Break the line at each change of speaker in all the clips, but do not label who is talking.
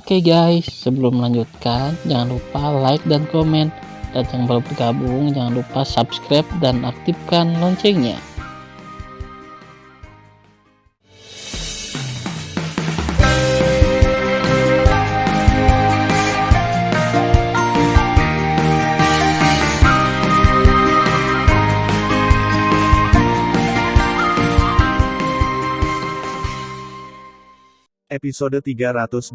Oke guys, sebelum melanjutkan, jangan lupa like dan komen. Dan yang baru bergabung, jangan lupa subscribe dan aktifkan loncengnya.
Episode 384.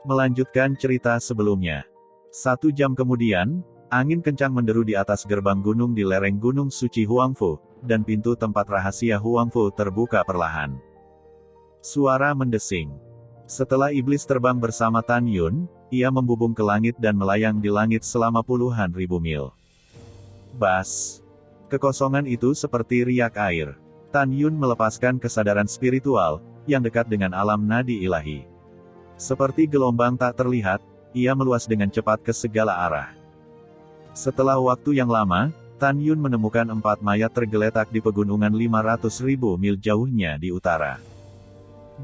Melanjutkan cerita sebelumnya. 1 jam kemudian, angin kencang menderu di atas gerbang gunung di lereng Gunung Suci Huangfu, dan pintu tempat rahasia Huangfu terbuka perlahan. Suara mendesing. Setelah iblis terbang bersama Tan Yun, ia membubung ke langit dan melayang di langit selama puluhan ribu mil. Bas. Kekosongan itu seperti riak air. Tan Yun melepaskan kesadaran spiritual, yang dekat dengan alam nadi ilahi. Seperti gelombang tak terlihat, ia meluas dengan cepat ke segala arah. Setelah waktu yang lama, Tan Yun menemukan 4 mayat tergeletak di pegunungan 500.000 mil jauhnya di utara.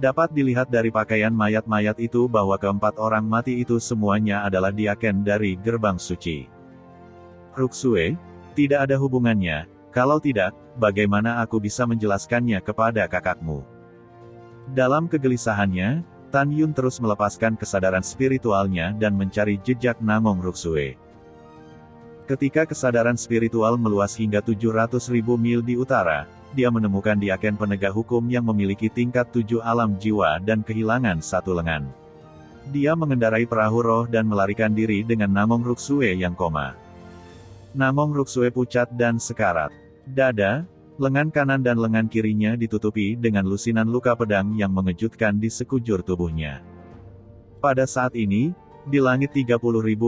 Dapat dilihat dari pakaian mayat-mayat itu bahwa keempat orang mati itu semuanya adalah diaken dari gerbang suci. Ruksue, tidak ada hubungannya, kalau tidak, bagaimana aku bisa menjelaskannya kepada kakakmu? Dalam kegelisahannya, Tan Yun terus melepaskan kesadaran spiritualnya dan mencari jejak Namong Ruksue. Ketika kesadaran spiritual meluas hingga 700.000 mil di utara, dia menemukan diaken penegak hukum yang memiliki tingkat 7 alam jiwa dan kehilangan 1 lengan. Dia mengendarai perahu roh dan melarikan diri dengan Namong Ruksue yang koma. Namong Ruksue pucat dan sekarat. Dada, lengan kanan dan lengan kirinya ditutupi dengan lusinan luka pedang yang mengejutkan di sekujur tubuhnya. Pada saat ini, di langit 30.000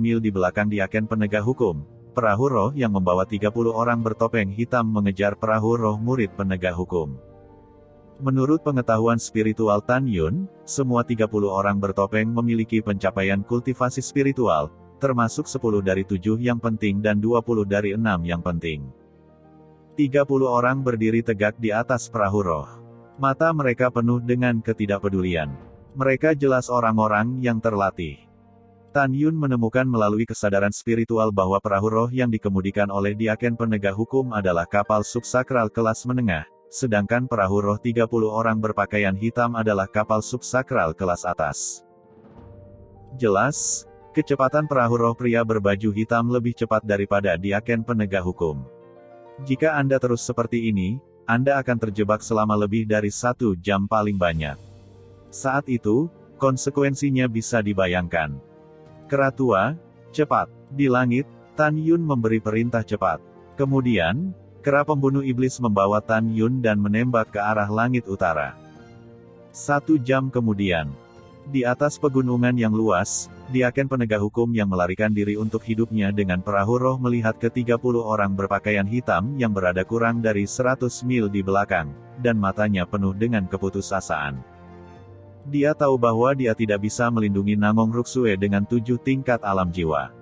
mil di belakang diaken penegak hukum, perahu roh yang membawa 30 orang bertopeng hitam mengejar perahu roh murid penegak hukum. Menurut pengetahuan spiritual Tan Yun, semua 30 orang bertopeng memiliki pencapaian kultivasi spiritual, termasuk 10 dari 7 yang penting dan 20 dari 6 yang penting. 30 orang berdiri tegak di atas perahu roh. Mata mereka penuh dengan ketidakpedulian. Mereka jelas orang-orang yang terlatih. Tan Yun menemukan melalui kesadaran spiritual bahwa perahu roh yang dikemudikan oleh diaken penegak hukum adalah kapal subsakral kelas menengah, sedangkan perahu roh 30 orang berpakaian hitam adalah kapal subsakral kelas atas. Jelas, kecepatan perahu roh pria berbaju hitam lebih cepat daripada diaken penegak hukum. Jika Anda terus seperti ini, Anda akan terjebak selama lebih dari 1 jam paling banyak. Saat itu, konsekuensinya bisa dibayangkan. Keratua, cepat. Di langit, Tan Yun memberi perintah cepat. Kemudian, kera pembunuh iblis membawa Tan Yun dan menembak ke arah langit utara. 1 jam kemudian, di atas pegunungan yang luas, diaken penegak hukum yang melarikan diri untuk hidupnya dengan perahu roh melihat ke-30 orang berpakaian hitam yang berada kurang dari 100 mil di belakang, dan matanya penuh dengan keputusasaan. Dia tahu bahwa dia tidak bisa melindungi Namong Ruksue dengan 7 tingkat alam jiwa.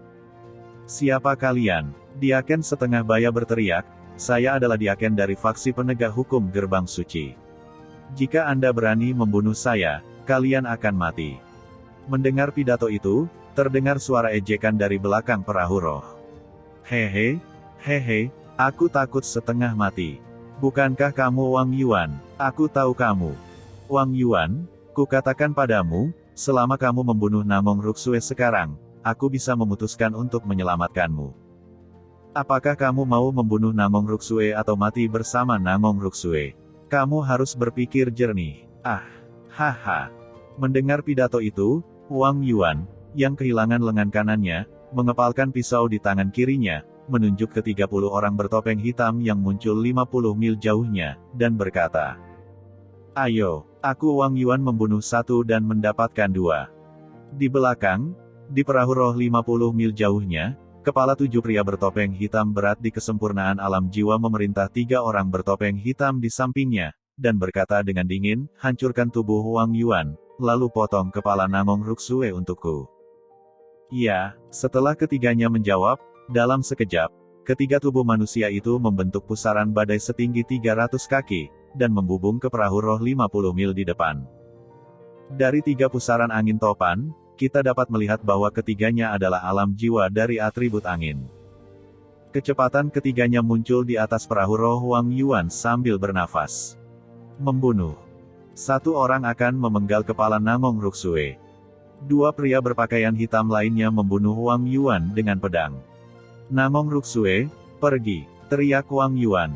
Siapa kalian? Diaken setengah baya berteriak, saya adalah diaken dari faksi penegak hukum gerbang suci. Jika Anda berani membunuh saya, kalian akan mati. Mendengar pidato itu, terdengar suara ejekan dari belakang perahu roh. Hehe, aku takut setengah mati. Bukankah kamu Wang Yuan? Aku tahu kamu. Wang Yuan, kukatakan padamu, selama kamu membunuh Namong Ruksue sekarang, aku bisa memutuskan untuk menyelamatkanmu. Apakah kamu mau membunuh Namong Ruksue atau mati bersama Namong Ruksue? Kamu harus berpikir jernih. Haha. Mendengar pidato itu, Wang Yuan, yang kehilangan lengan kanannya, mengepalkan pisau di tangan kirinya, menunjuk ke 30 orang bertopeng hitam yang muncul 50 mil jauhnya, dan berkata, ayo, aku Wang Yuan membunuh 1 dan mendapatkan 2. Di belakang, di perahu roh 50 mil jauhnya, kepala 7 pria bertopeng hitam berat di kesempurnaan alam jiwa memerintah 3 orang bertopeng hitam di sampingnya, dan berkata dengan dingin, hancurkan tubuh Wang Yuan, lalu potong kepala Namong Ruksue untukku. Ya, setelah ketiganya menjawab, dalam sekejap, ketiga tubuh manusia itu membentuk pusaran badai setinggi 300 kaki, dan membubung ke perahu roh 50 mil di depan. Dari 3 pusaran angin topan, kita dapat melihat bahwa ketiganya adalah alam jiwa dari atribut angin. Kecepatan ketiganya muncul di atas perahu roh Huang Yuan sambil bernafas. Membunuh. 1 orang akan memenggal kepala Namong Ruksue. 2 pria berpakaian hitam lainnya membunuh Huang Yuan dengan pedang. Namong Ruksue, pergi, teriak Huang Yuan.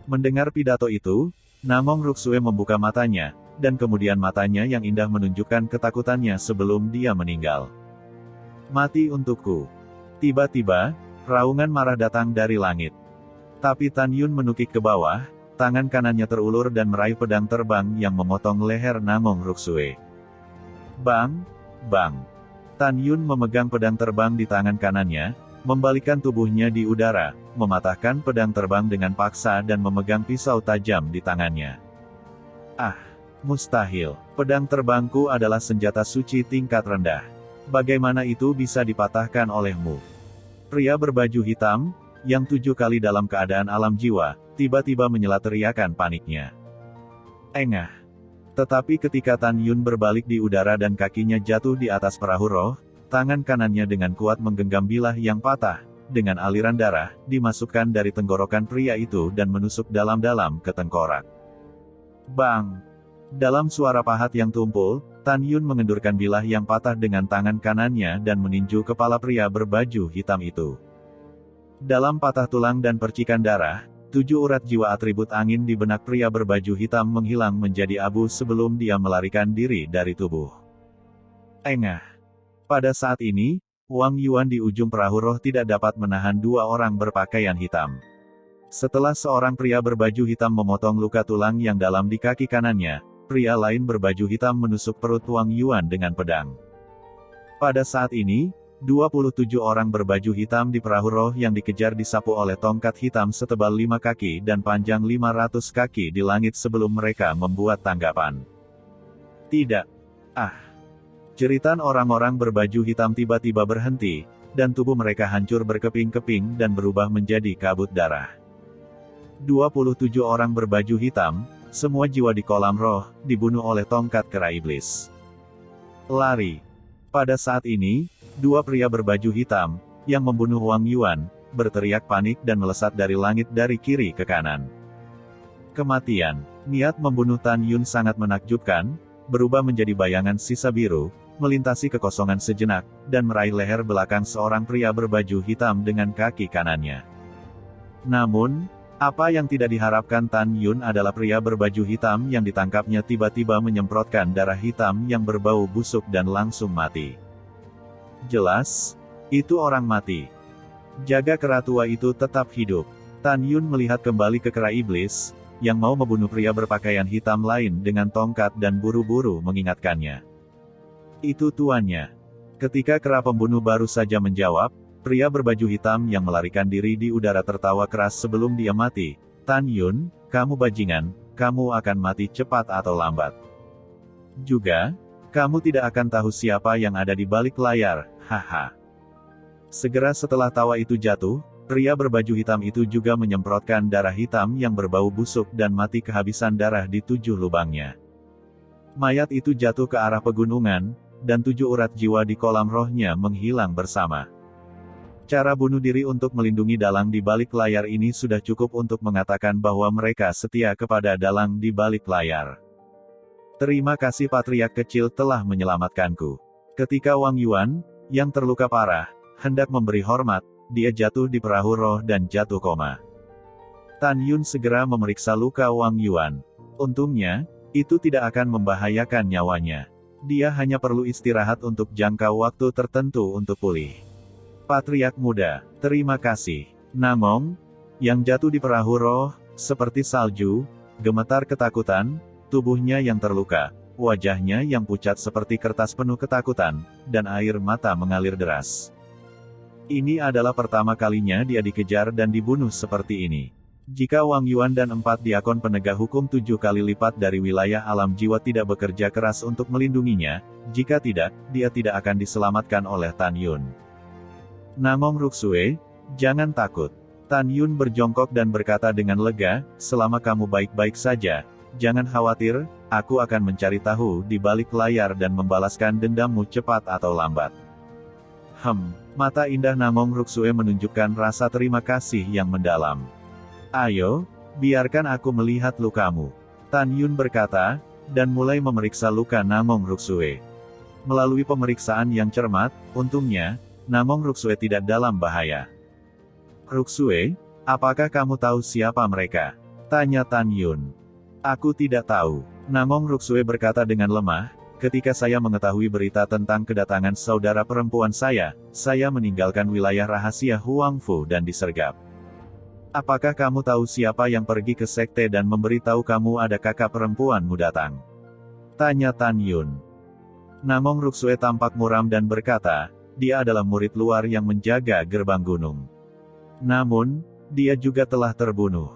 Mendengar pidato itu, Namong Ruksue membuka matanya, dan kemudian matanya yang indah menunjukkan ketakutannya sebelum dia meninggal. Mati untukku. Tiba-tiba, raungan marah datang dari langit. Tapi Tan Yun menukik ke bawah, tangan kanannya terulur dan meraih pedang terbang yang memotong leher Namong Ruksue. Bang! Bang! Tan Yun memegang pedang terbang di tangan kanannya, membalikkan tubuhnya di udara, mematahkan pedang terbang dengan paksa dan memegang pisau tajam di tangannya. Ah! Mustahil. Pedang terbangku adalah senjata suci tingkat rendah. Bagaimana itu bisa dipatahkan olehmu? Pria berbaju hitam, yang 7 kali dalam keadaan alam jiwa, tiba-tiba menyela teriakan paniknya. Engah. Tetapi ketika Tan Yun berbalik di udara dan kakinya jatuh di atas perahu roh, tangan kanannya dengan kuat menggenggam bilah yang patah, dengan aliran darah, dimasukkan dari tenggorokan pria itu dan menusuk dalam-dalam ke tengkorak. Bang! Dalam suara pahat yang tumpul, Tan Yun mengendurkan bilah yang patah dengan tangan kanannya dan meninju kepala pria berbaju hitam itu. Dalam patah tulang dan percikan darah, 7 urat jiwa atribut angin di benak pria berbaju hitam menghilang menjadi abu sebelum dia melarikan diri dari tubuh. Engah. Pada saat ini, Wang Yuan di ujung perahu roh tidak dapat menahan 2 orang berpakaian hitam. Setelah seorang pria berbaju hitam memotong luka tulang yang dalam di kaki kanannya, pria lain berbaju hitam menusuk perut Wang Yuan dengan pedang. Pada saat ini, 27 orang berbaju hitam di perahu roh yang dikejar disapu oleh tongkat hitam setebal 5 kaki dan panjang 500 kaki di langit sebelum mereka membuat tanggapan. Tidak. Ah! Jeritan orang-orang berbaju hitam tiba-tiba berhenti, dan tubuh mereka hancur berkeping-keping dan berubah menjadi kabut darah. 27 orang berbaju hitam, semua jiwa di kolam roh, dibunuh oleh tongkat kera iblis. Lari. Pada saat ini, 2 pria berbaju hitam, yang membunuh Wang Yuan, berteriak panik dan melesat dari langit dari kiri ke kanan. Kematian. Niat membunuh Tan Yun sangat menakjubkan, berubah menjadi bayangan sisa biru, melintasi kekosongan sejenak, dan meraih leher belakang seorang pria berbaju hitam dengan kaki kanannya. Namun, apa yang tidak diharapkan Tan Yun adalah pria berbaju hitam yang ditangkapnya tiba-tiba menyemprotkan darah hitam yang berbau busuk dan langsung mati. Jelas, itu orang mati. Jaga kera tua itu tetap hidup. Tan Yun melihat kembali ke kera iblis, yang mau membunuh pria berpakaian hitam lain dengan tongkat dan buru-buru mengingatkannya. Itu tuannya. Ketika kera pembunuh baru saja menjawab, pria berbaju hitam yang melarikan diri di udara tertawa keras sebelum dia mati. Tan Yun, kamu bajingan, kamu akan mati cepat atau lambat. Juga, kamu tidak akan tahu siapa yang ada di balik layar, haha. Segera setelah tawa itu jatuh, pria berbaju hitam itu juga menyemprotkan darah hitam yang berbau busuk dan mati kehabisan darah di 7 lubangnya. Mayat itu jatuh ke arah pegunungan, dan 7 urat jiwa di kolam rohnya menghilang bersama. Cara bunuh diri untuk melindungi dalang di balik layar ini sudah cukup untuk mengatakan bahwa mereka setia kepada dalang di balik layar. Terima kasih patriark kecil telah menyelamatkanku. Ketika Wang Yuan, yang terluka parah, hendak memberi hormat, dia jatuh di perahu roh dan jatuh koma. Tan Yun segera memeriksa luka Wang Yuan. Untungnya, itu tidak akan membahayakan nyawanya. Dia hanya perlu istirahat untuk jangka waktu tertentu untuk pulih. Patriark muda, terima kasih. Namong, yang jatuh di perahu roh, seperti salju, gemetar ketakutan, tubuhnya yang terluka, wajahnya yang pucat seperti kertas penuh ketakutan, dan air mata mengalir deras. Ini adalah pertama kalinya dia dikejar dan dibunuh seperti ini. Jika Wang Yuan dan 4 diakon penegak hukum 7 kali lipat dari wilayah alam jiwa tidak bekerja keras untuk melindunginya, jika tidak, dia tidak akan diselamatkan oleh Tan Yun. Namong Ruksue, jangan takut. Tan Yun berjongkok dan berkata dengan lega, selama kamu baik-baik saja, Jangan khawatir, aku akan mencari tahu di balik layar dan membalaskan dendammu cepat atau lambat. Mata indah Namong Ruksue menunjukkan rasa terima kasih yang mendalam. Ayo, biarkan aku melihat lukamu. Tan Yun berkata, dan mulai memeriksa luka Namong Ruksue. Melalui pemeriksaan yang cermat, untungnya, Namong Ruksue tidak dalam bahaya. Ruksue, apakah kamu tahu siapa mereka? Tanya Tan Yun. Aku tidak tahu. Namong Ruksue berkata dengan lemah, ketika saya mengetahui berita tentang kedatangan saudara perempuan saya meninggalkan wilayah rahasia Huangfu dan disergap. Apakah kamu tahu siapa yang pergi ke sekte dan memberitahu kamu ada kakak perempuanmu datang? Tanya Tan Yun. Namong Ruksue tampak muram dan berkata, dia adalah murid luar yang menjaga gerbang gunung. Namun, dia juga telah terbunuh.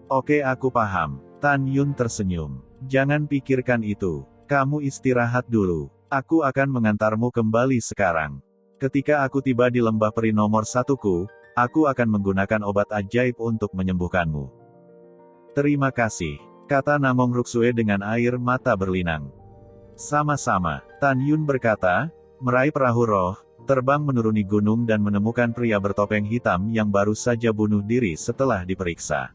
Oke, aku paham. Tan Yun tersenyum. Jangan pikirkan itu. Kamu istirahat dulu. Aku akan mengantarmu kembali sekarang. Ketika aku tiba di lembah peri nomor 1-ku, aku akan menggunakan obat ajaib untuk menyembuhkanmu. Terima kasih, kata Namong Ruksue dengan air mata berlinang. Sama-sama, Tan Yun berkata, meraih perahu roh, terbang menuruni gunung dan menemukan pria bertopeng hitam yang baru saja bunuh diri setelah diperiksa.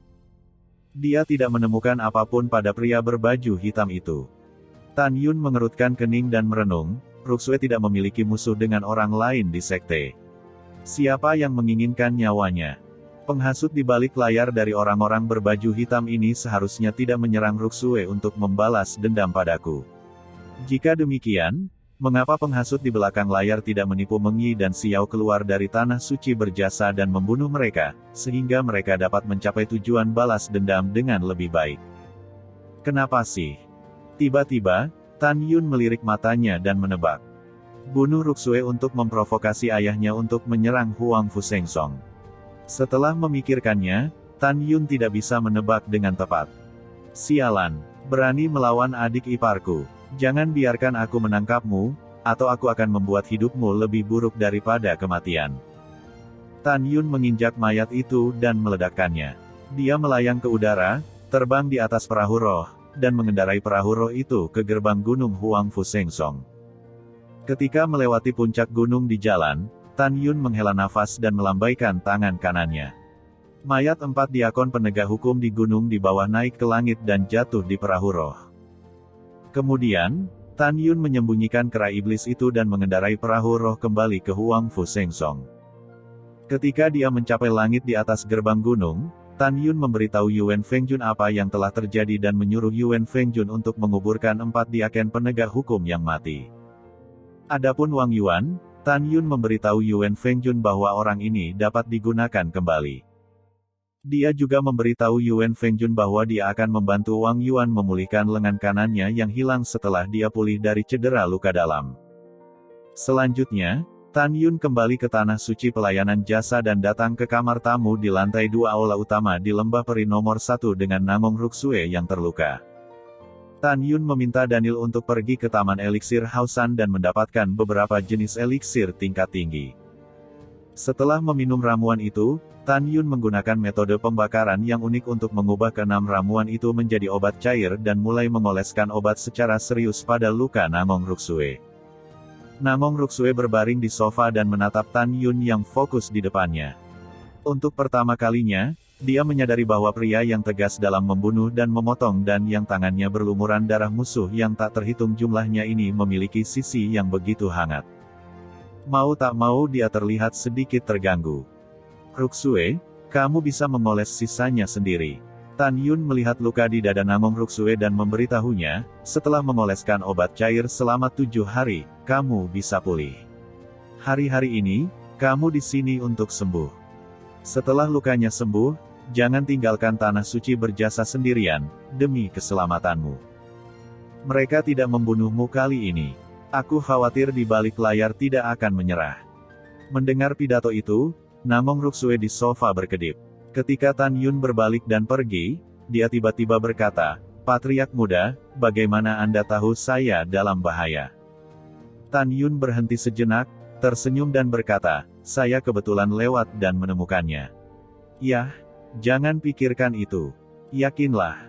Dia tidak menemukan apapun pada pria berbaju hitam itu. Tan Yun mengerutkan kening dan merenung, Ruksue tidak memiliki musuh dengan orang lain di sekte. Siapa yang menginginkan nyawanya? Penghasut di balik layar dari orang-orang berbaju hitam ini seharusnya tidak menyerang Ruksue untuk membalas dendam padaku. Jika demikian, mengapa penghasut di belakang layar tidak menipu Meng Yi dan Xiao keluar dari tanah suci berjasa dan membunuh mereka, sehingga mereka dapat mencapai tujuan balas dendam dengan lebih baik? Kenapa sih? Tiba-tiba, Tan Yun melirik matanya dan menebak. Bunuh Ruksue untuk memprovokasi ayahnya untuk menyerang Huangfu Sengsong. Setelah memikirkannya, Tan Yun tidak bisa menebak dengan tepat. Sialan, berani melawan adik iparku. Jangan biarkan aku menangkapmu, atau aku akan membuat hidupmu lebih buruk daripada kematian. Tan Yun menginjak mayat itu dan meledakkannya. Dia melayang ke udara, terbang di atas perahu roh, dan mengendarai perahu roh itu ke gerbang gunung Huangfu Sengsong. Ketika melewati puncak gunung di jalan, Tan Yun menghela nafas dan melambaikan tangan kanannya. Mayat 4 diakon penegak hukum di gunung di bawah naik ke langit dan jatuh di perahu roh. Kemudian, Tan Yun menyembunyikan kera iblis itu dan mengendarai perahu roh kembali ke Huangfu Sengsong. Ketika dia mencapai langit di atas gerbang gunung, Tan Yun memberitahu Yuan Fengjun apa yang telah terjadi dan menyuruh Yuan Fengjun untuk menguburkan 4 diaken penegak hukum yang mati. Adapun Wang Yuan, Tan Yun memberitahu Yuan Fengjun bahwa orang ini dapat digunakan kembali. Dia juga memberitahu Yuan Fengjun bahwa dia akan membantu Wang Yuan memulihkan lengan kanannya yang hilang setelah dia pulih dari cedera luka dalam. Selanjutnya, Tan Yun kembali ke tanah suci pelayanan jasa dan datang ke kamar tamu di lantai 2 aula utama di lembah peri nomor 1 dengan Namong Ruksue yang terluka. Tan Yun meminta Daniel untuk pergi ke taman eliksir Hausan dan mendapatkan beberapa jenis eliksir tingkat tinggi. Setelah meminum ramuan itu, Tan Yun menggunakan metode pembakaran yang unik untuk mengubah ke-6 ramuan itu menjadi obat cair dan mulai mengoleskan obat secara serius pada luka Namong Ruksue. Namong Ruksue berbaring di sofa dan menatap Tan Yun yang fokus di depannya. Untuk pertama kalinya, dia menyadari bahwa pria yang tegas dalam membunuh dan memotong dan yang tangannya berlumuran darah musuh yang tak terhitung jumlahnya ini memiliki sisi yang begitu hangat. Mau tak mau dia terlihat sedikit terganggu. Ruksue, kamu bisa memoles sisanya sendiri. Tan Yun melihat luka di dada Namong Ruksue dan memberitahunya, setelah memoleskan obat cair selama 7 hari, kamu bisa pulih. Hari-hari ini, kamu di sini untuk sembuh. Setelah lukanya sembuh, jangan tinggalkan tanah suci berjasa sendirian, demi keselamatanmu. Mereka tidak membunuhmu kali ini. Aku khawatir di balik layar tidak akan menyerah. Mendengar pidato itu, Namong Ruksue di sofa berkedip. Ketika Tan Yun berbalik dan pergi, dia tiba-tiba berkata, Patriark muda, bagaimana Anda tahu saya dalam bahaya? Tan Yun berhenti sejenak, tersenyum dan berkata, saya kebetulan lewat dan menemukannya. Yah, jangan pikirkan itu. Yakinlah.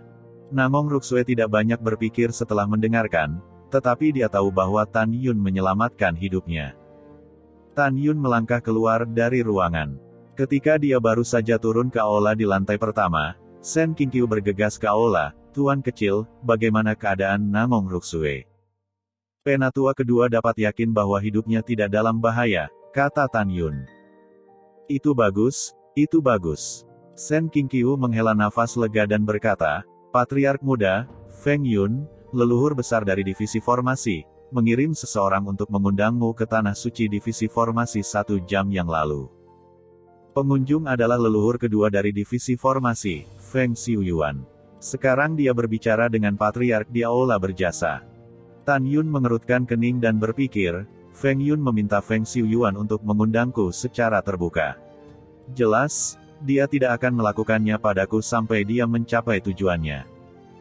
Namong Ruksue tidak banyak berpikir setelah mendengarkan, tetapi dia tahu bahwa Tan Yun menyelamatkan hidupnya. Tan Yun melangkah keluar dari ruangan. Ketika dia baru saja turun ke aula di lantai pertama, Sen Qingqiu bergegas ke aula. "Tuan kecil, bagaimana keadaan Namong Ruksue?" Penatua kedua dapat yakin bahwa hidupnya tidak dalam bahaya, kata Tan Yun. Itu bagus, itu bagus. Sen Qingqiu menghela nafas lega dan berkata, "Patriark muda, Feng Yun, leluhur besar dari divisi formasi, mengirim seseorang untuk mengundangmu ke Tanah Suci divisi formasi 1 jam yang lalu." Pengunjung adalah leluhur kedua dari divisi formasi, Feng Xiuyuan. Sekarang dia berbicara dengan Patriark di aula berjasa. Tan Yun mengerutkan kening dan berpikir, Feng Yun meminta Feng Xiuyuan untuk mengundangku secara terbuka. Jelas, dia tidak akan melakukannya padaku sampai dia mencapai tujuannya.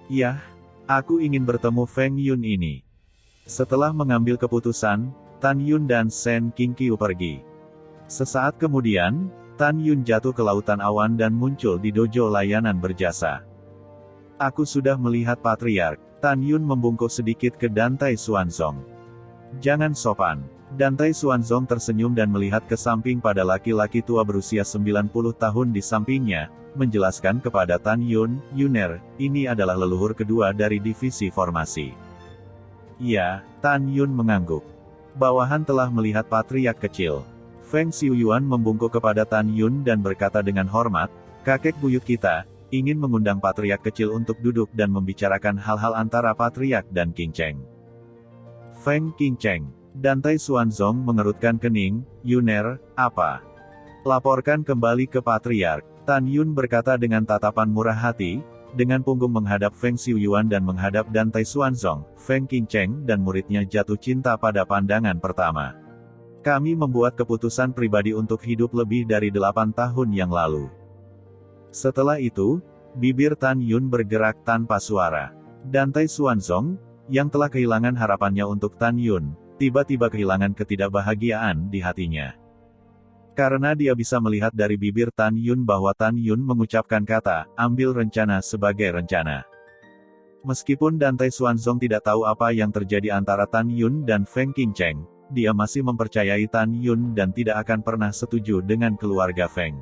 Yah, aku ingin bertemu Feng Yun ini. Setelah mengambil keputusan, Tan Yun dan Sen Qingqiu pergi. Sesaat kemudian, Tan Yun jatuh ke lautan awan dan muncul di dojo layanan berjasa. Aku sudah melihat Patriark. Tan Yun membungkuk sedikit ke Dantai Xuanzong. Jangan sopan. Dantai Xuanzong tersenyum dan melihat ke samping pada laki-laki tua berusia 90 tahun di sampingnya, menjelaskan kepada Tan Yun, "Yuner, ini adalah leluhur kedua dari divisi formasi." Ya, Tan Yun mengangguk. Bawahan telah melihat Patriark kecil. Feng Xiuyuan membungkuk kepada Tan Yun dan berkata dengan hormat, "Kakek buyut kita ingin mengundang Patriark kecil untuk duduk dan membicarakan hal-hal antara Patriark dan King Cheng." Feng King Cheng. Dantai Xuanzong mengerutkan kening, "Yuner, apa? Laporkan kembali ke Patriark." Tan Yun berkata dengan tatapan murah hati, dengan punggung menghadap Feng Xiuyuan dan menghadap Dantai Xuanzong, Feng King Cheng dan muridnya jatuh cinta pada pandangan pertama. Kami membuat keputusan pribadi untuk hidup lebih dari 8 tahun yang lalu. Setelah itu, bibir Tan Yun bergerak tanpa suara. Dantai Xuanzong, yang telah kehilangan harapannya untuk Tan Yun, tiba-tiba kehilangan ketidakbahagiaan di hatinya. Karena dia bisa melihat dari bibir Tan Yun bahwa Tan Yun mengucapkan kata, "ambil rencana" sebagai rencana. Meskipun Dantai Xuanzong tidak tahu apa yang terjadi antara Tan Yun dan Feng King Cheng, dia masih mempercayai Tan Yun dan tidak akan pernah setuju dengan keluarga Feng.